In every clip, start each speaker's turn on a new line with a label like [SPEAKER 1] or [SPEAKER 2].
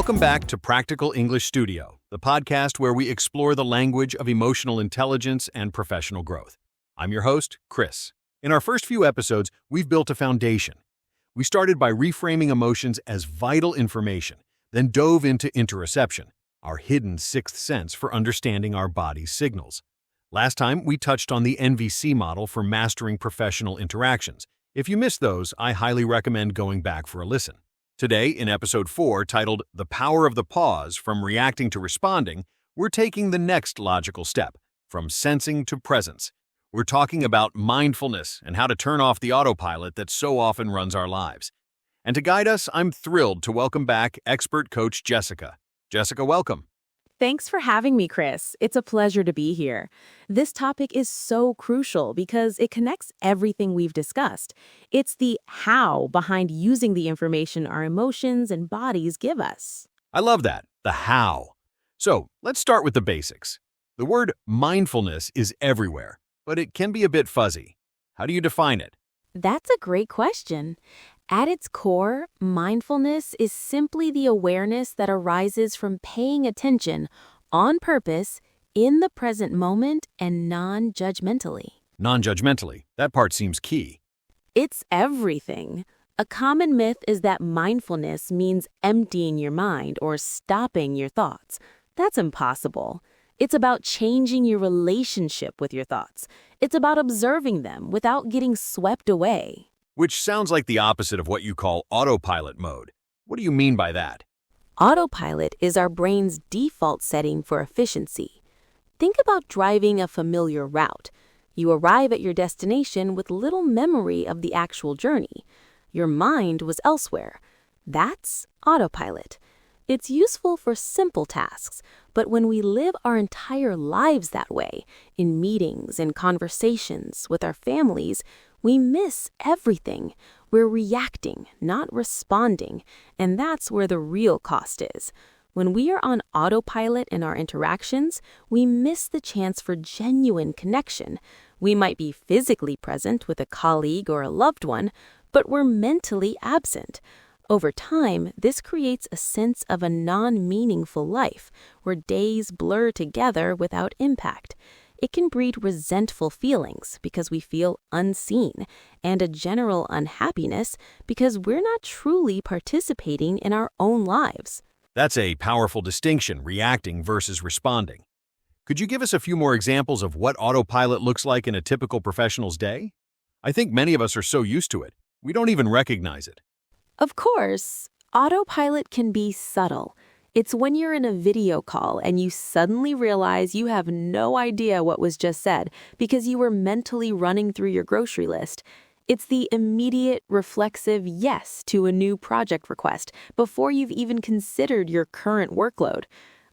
[SPEAKER 1] Welcome back to Practical English Studio, the podcast where we explore the language of emotional intelligence and professional growth. I'm your host, Chris. In our first few episodes, we've built a foundation. We started by reframing emotions as vital information, then dove into interoception, our hidden sixth sense for understanding our body's signals. Last time, we touched on the NVC model for mastering professional interactions. If you missed those, I highly recommend going back for a listen. Today, in Episode 4, titled The Power of the Pause from Reacting to Responding, we're taking the next logical step, from sensing to presence. We're talking about mindfulness and how to turn off the autopilot that so often runs our lives. And to guide us, I'm thrilled to welcome back expert coach Jessica. Jessica, welcome.
[SPEAKER 2] Thanks for having me, Chris. It's a pleasure to be here. This topic is so crucial because it connects everything we've discussed. It's the how behind using the information our emotions and bodies give us.
[SPEAKER 1] I love that, the how. So let's start with the basics. The word mindfulness is everywhere, but it can be a bit fuzzy. How do you define it?
[SPEAKER 2] That's a great question. At its core, mindfulness is simply the awareness that arises from paying attention on purpose, in the present moment, and non-judgmentally.
[SPEAKER 1] Non-judgmentally. That part seems key.
[SPEAKER 2] It's everything. A common myth is that mindfulness means emptying your mind or stopping your thoughts. That's impossible. It's about changing your relationship with your thoughts. It's about observing them without getting swept away.
[SPEAKER 1] Which sounds like the opposite of what you call autopilot mode. What do you mean by that?
[SPEAKER 2] Autopilot is our brain's default setting for efficiency. Think about driving a familiar route. You arrive at your destination with little memory of the actual journey. Your mind was elsewhere. That's autopilot. It's useful for simple tasks, but when we live our entire lives that way, in meetings and conversations with our families, we miss everything. We're reacting, not responding, and that's where the real cost is. When we are on autopilot in our interactions, we miss the chance for genuine connection. We might be physically present with a colleague or a loved one, but we're mentally absent. Over time, this creates a sense of a non-meaningful life, where days blur together without impact. It can breed resentful feelings because we feel unseen, and a general unhappiness because we're not truly participating in our own lives.
[SPEAKER 1] That's a powerful distinction, reacting versus responding. Could you give us a few more examples of what autopilot looks like in a typical professional's day? I think many of us are so used to it, we don't even recognize it.
[SPEAKER 2] Of course, autopilot can be subtle. It's when you're in a video call and you suddenly realize you have no idea what was just said because you were mentally running through your grocery list. It's the immediate, reflexive yes to a new project request before you've even considered your current workload.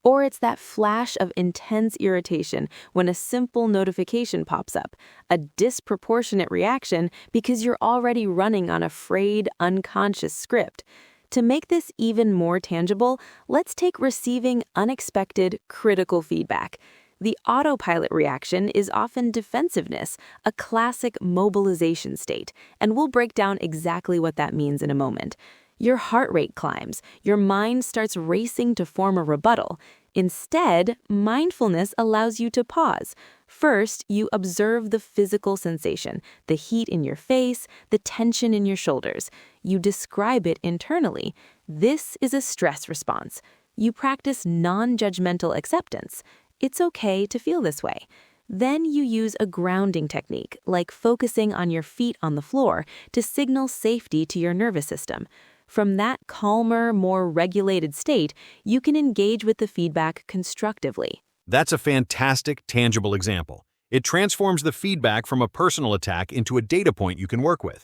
[SPEAKER 2] Or it's that flash of intense irritation when a simple notification pops up, a disproportionate reaction because you're already running on a frayed, unconscious script. To make this even more tangible, let's take receiving unexpected, critical feedback. The autopilot reaction is often defensiveness, a classic mobilization state, and we'll break down exactly what that means in a moment. Your heart rate climbs, your mind starts racing to form a rebuttal. Instead, mindfulness allows you to pause. First, you observe the physical sensation, the heat in your face, the tension in your shoulders. You describe it internally. This is a stress response. You practice non-judgmental acceptance. It's okay to feel this way. Then you use a grounding technique, like focusing on your feet on the floor, to signal safety to your nervous system. From that calmer, more regulated state, you can engage with the feedback constructively.
[SPEAKER 1] That's a fantastic, tangible example. It transforms the feedback from a personal attack into a data point you can work with.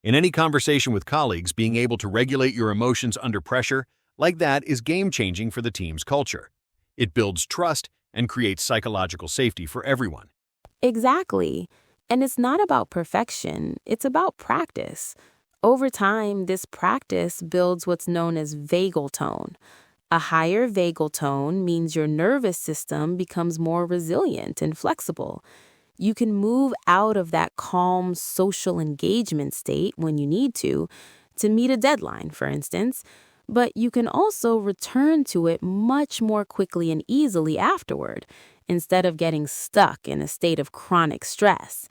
[SPEAKER 1] In any conversation with colleagues, being able to regulate your emotions under pressure like that is game-changing for the team's culture. It builds trust and creates psychological safety for everyone.
[SPEAKER 2] Exactly. And it's not about perfection, it's about practice. Over time, this practice builds what's known as vagal tone. A higher vagal tone means your nervous system becomes more resilient and flexible. You can move out of that calm social engagement state when you need to meet a deadline, for instance. but you can also return to it much more quickly and easily afterward, instead of getting stuck in a state of chronic stress.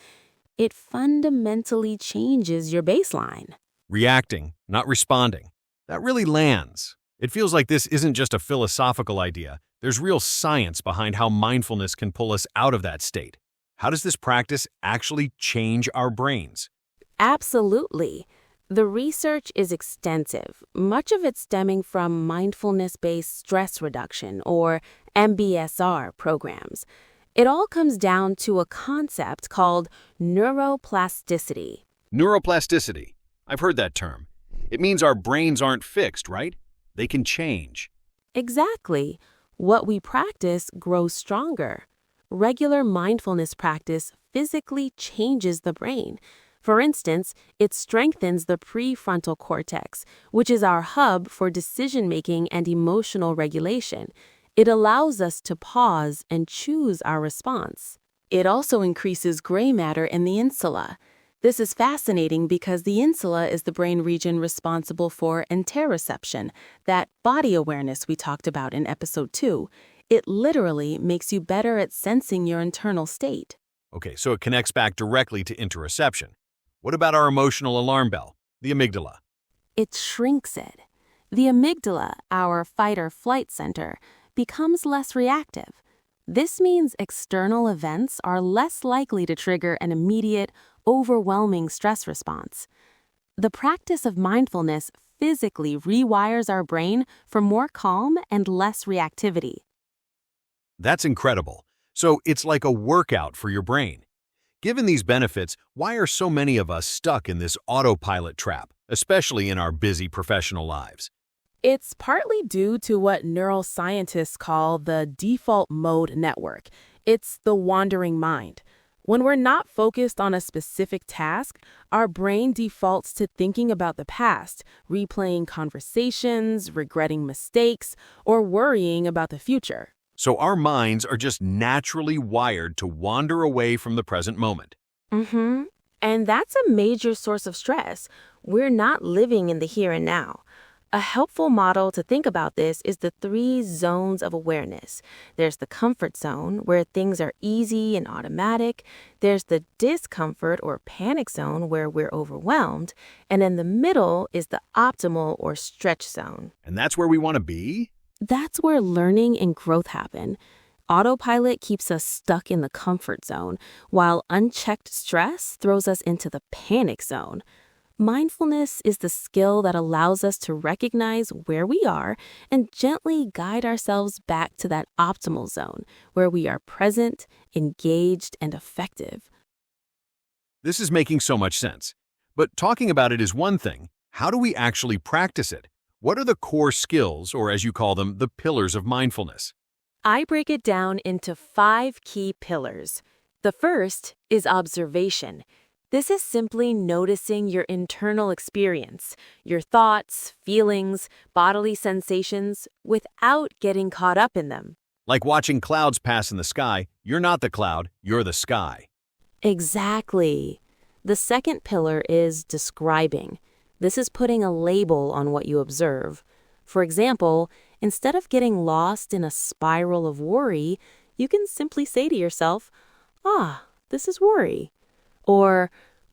[SPEAKER 2] It fundamentally changes your baseline.
[SPEAKER 1] Reacting, not responding. That really lands. It feels like this isn't just a philosophical idea. There's real science behind how mindfulness can pull us out of that state. How does this practice actually change our brains?
[SPEAKER 2] Absolutely. The research is extensive, much of it stemming from mindfulness-based stress reduction, or MBSR, programs. It all comes down to a concept called neuroplasticity.
[SPEAKER 1] Neuroplasticity. I've heard that term. It means our brains aren't fixed, right? They can change.
[SPEAKER 2] Exactly. What we practice grows stronger. Regular mindfulness practice physically changes the brain. For instance, it strengthens the prefrontal cortex, which is our hub for decision-making and emotional regulation. It allows us to pause and choose our response. It also increases gray matter in the insula. This is fascinating because the insula is the brain region responsible for interoception, that body awareness we talked about in episode 2. It literally makes you better at sensing your internal state.
[SPEAKER 1] Okay, so it connects back directly to interoception. What about our emotional alarm bell, the amygdala?
[SPEAKER 2] It shrinks it. The amygdala, our fight-or-flight center, becomes less reactive. This means external events are less likely to trigger an immediate, overwhelming stress response. The practice of mindfulness physically rewires our brain for more calm and less reactivity.
[SPEAKER 1] That's incredible. So it's like a workout for your brain. Given these benefits, why are so many of us stuck in this autopilot trap, especially in our busy professional lives?
[SPEAKER 2] It's partly due to what neuroscientists call the default mode network. It's the wandering mind. When we're not focused on a specific task, our brain defaults to thinking about the past, replaying conversations, regretting mistakes, or worrying about the future.
[SPEAKER 1] So our minds are just naturally wired to wander away from the present moment.
[SPEAKER 2] And that's a major source of stress. We're not living in the here and now. A helpful model to think about this is the 3 zones of awareness. There's the comfort zone, where things are easy and automatic. There's the discomfort or panic zone, where we're overwhelmed. And in the middle is the optimal or stretch zone.
[SPEAKER 1] And that's where we want to be?
[SPEAKER 2] That's where learning and growth happen. Autopilot keeps us stuck in the comfort zone, while unchecked stress throws us into the panic zone. Mindfulness is the skill that allows us to recognize where we are and gently guide ourselves back to that optimal zone, where we are present, engaged, and effective.
[SPEAKER 1] This is making so much sense. But talking about it is one thing. How do we actually practice it? What are the core skills, or as you call them, the pillars of mindfulness?
[SPEAKER 2] I break it down into 5 key pillars. The first is observation. This is simply noticing your internal experience, your thoughts, feelings, bodily sensations, without getting caught up in them.
[SPEAKER 1] Like watching clouds pass in the sky, you're not the cloud, you're the sky.
[SPEAKER 2] Exactly. The second pillar is describing. This is putting a label on what you observe. For example, instead of getting lost in a spiral of worry, you can simply say to yourself, this is worry. Or,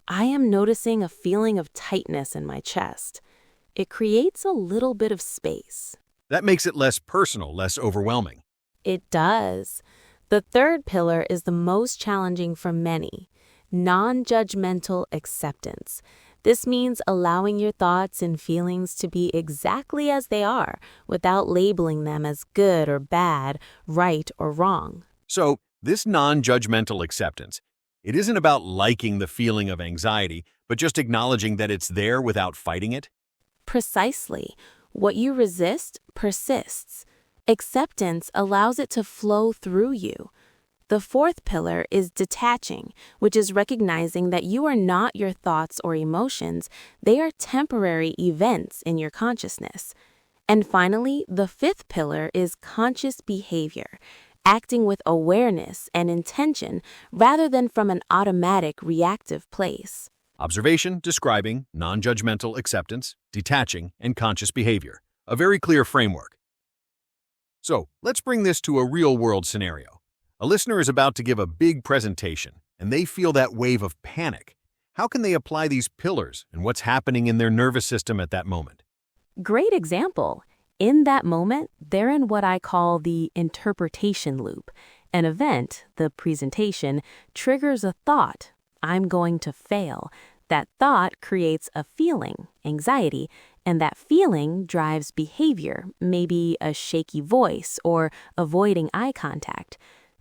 [SPEAKER 2] I am noticing a feeling of tightness in my chest. It creates a little bit of space.
[SPEAKER 1] That makes it less personal, less overwhelming.
[SPEAKER 2] It does. The third pillar is the most challenging for many: non-judgmental acceptance. This means allowing your thoughts and feelings to be exactly as they are, without labeling them as good or bad, right or wrong.
[SPEAKER 1] So, this non-judgmental acceptance, it isn't about liking the feeling of anxiety, but just acknowledging that it's there without fighting it?
[SPEAKER 2] Precisely. What you resist persists. Acceptance allows it to flow through you. The fourth pillar is detaching, which is recognizing that you are not your thoughts or emotions. They are temporary events in your consciousness. And finally, the fifth pillar is conscious behavior, acting with awareness and intention rather than from an automatic reactive place.
[SPEAKER 1] Observation, describing, non-judgmental acceptance, detaching, and conscious behavior. A very clear framework. So, let's bring this to a real-world scenario. A listener is about to give a big presentation, and they feel that wave of panic. How can they apply these pillars and what's happening in their nervous system at that moment?
[SPEAKER 2] Great example. In that moment, they're in what I call the interpretation loop. An event, the presentation, triggers a thought, I'm going to fail. That thought creates a feeling, anxiety, and that feeling drives behavior, maybe a shaky voice or avoiding eye contact.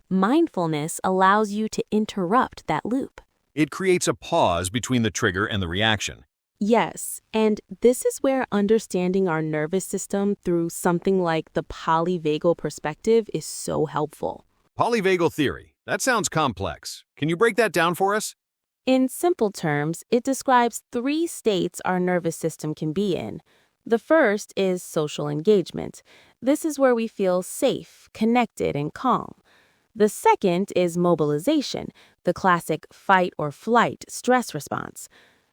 [SPEAKER 2] Mindfulness allows you to interrupt that loop.
[SPEAKER 1] It creates a pause between the trigger and the reaction.
[SPEAKER 2] Yes, and this is where understanding our nervous system through something like the polyvagal perspective is so helpful.
[SPEAKER 1] Polyvagal theory. That sounds complex. Can you break that down for us?
[SPEAKER 2] In simple terms, it describes 3 states our nervous system can be in. The first is social engagement. This is where we feel safe, connected, and calm. The second is mobilization, the classic fight or flight stress response.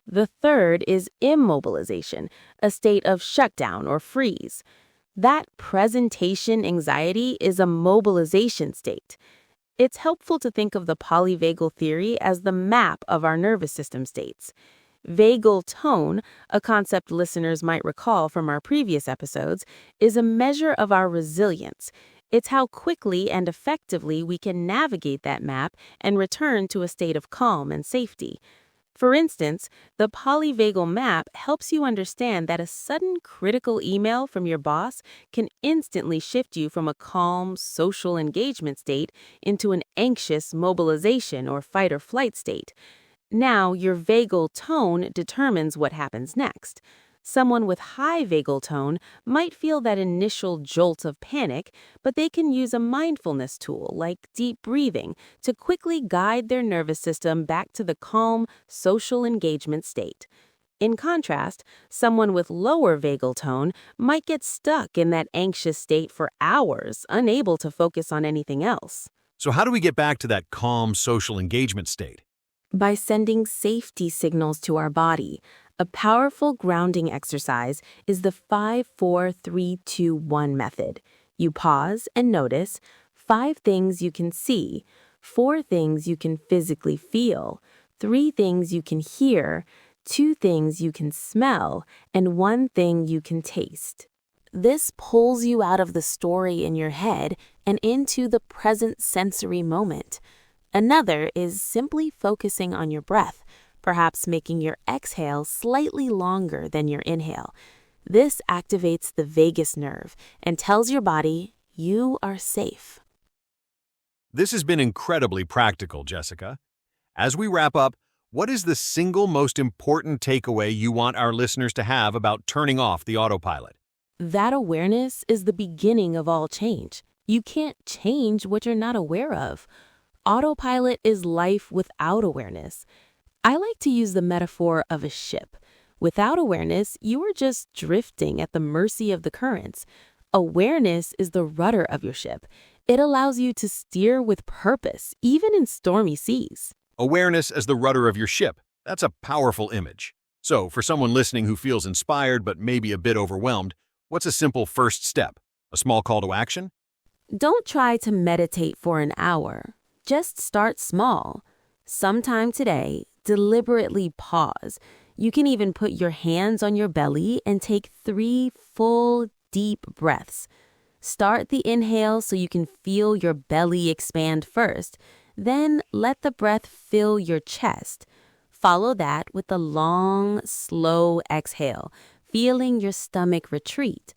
[SPEAKER 2] The third is immobilization, a state of shutdown or freeze. That presentation anxiety is a mobilization state. It's helpful to think of the polyvagal theory as the map of our nervous system states. Vagal tone, a concept listeners might recall from our previous episodes, is a measure of our resilience. It's how quickly and effectively we can navigate that map and return to a state of calm and safety. For instance, the polyvagal map helps you understand that a sudden critical email from your boss can instantly shift you from a calm, social engagement state into an anxious mobilization or fight or flight state. Now, your vagal tone determines what happens next. Someone with high vagal tone might feel that initial jolt of panic, but they can use a mindfulness tool like deep breathing to quickly guide their nervous system back to the calm, social engagement state. In contrast, someone with lower vagal tone might get stuck in that anxious state for hours, unable to focus on anything else.
[SPEAKER 1] So how do we get back to that calm social engagement state?
[SPEAKER 2] By sending safety signals to our body. A powerful grounding exercise is the 5-4-3-2-1 method. You pause and notice 5 things you can see, 4 things you can physically feel, 3 things you can hear, 2 things you can smell, and 1 thing you can taste. This pulls you out of the story in your head and into the present sensory moment. Another is simply focusing on your breath, perhaps making your exhale slightly longer than your inhale. This activates the vagus nerve and tells your body you are safe.
[SPEAKER 1] This has been incredibly practical, Jessica. As we wrap up, what is the single most important takeaway you want our listeners to have about turning off the autopilot?
[SPEAKER 2] That awareness is the beginning of all change. You can't change what you're not aware of. Autopilot is life without awareness. I like to use the metaphor of a ship. Without awareness, you are just drifting at the mercy of the currents. Awareness is the rudder of your ship. It allows you to steer with purpose, even in stormy seas.
[SPEAKER 1] Awareness as the rudder of your ship. That's a powerful image. So, for someone listening who feels inspired but maybe a bit overwhelmed, what's a simple first step? A small call to action?
[SPEAKER 2] Don't try to meditate for an hour. Just start small. Sometime today, deliberately pause. You can even put your hands on your belly and take 3 full, deep breaths. Start the inhale so you can feel your belly expand first. Then let the breath fill your chest. Follow that with a long, slow exhale, feeling your stomach retreat.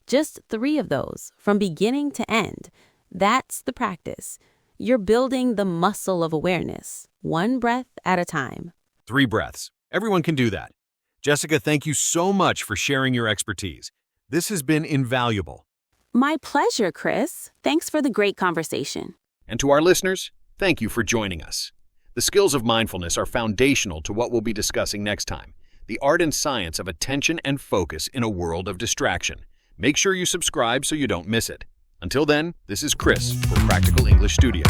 [SPEAKER 2] Just 3 of those, from beginning to end. That's the practice. You're building the muscle of awareness, 1 breath at a time.
[SPEAKER 1] 3 breaths. Everyone can do that. Jessica, thank you so much for sharing your expertise. This has been invaluable.
[SPEAKER 2] My pleasure, Chris. Thanks for the great conversation.
[SPEAKER 1] And to our listeners, thank you for joining us. The skills of mindfulness are foundational to what we'll be discussing next time, the art and science of attention and focus in a world of distraction. Make sure you subscribe so you don't miss it. Until then, this is Chris for Practical English Studio.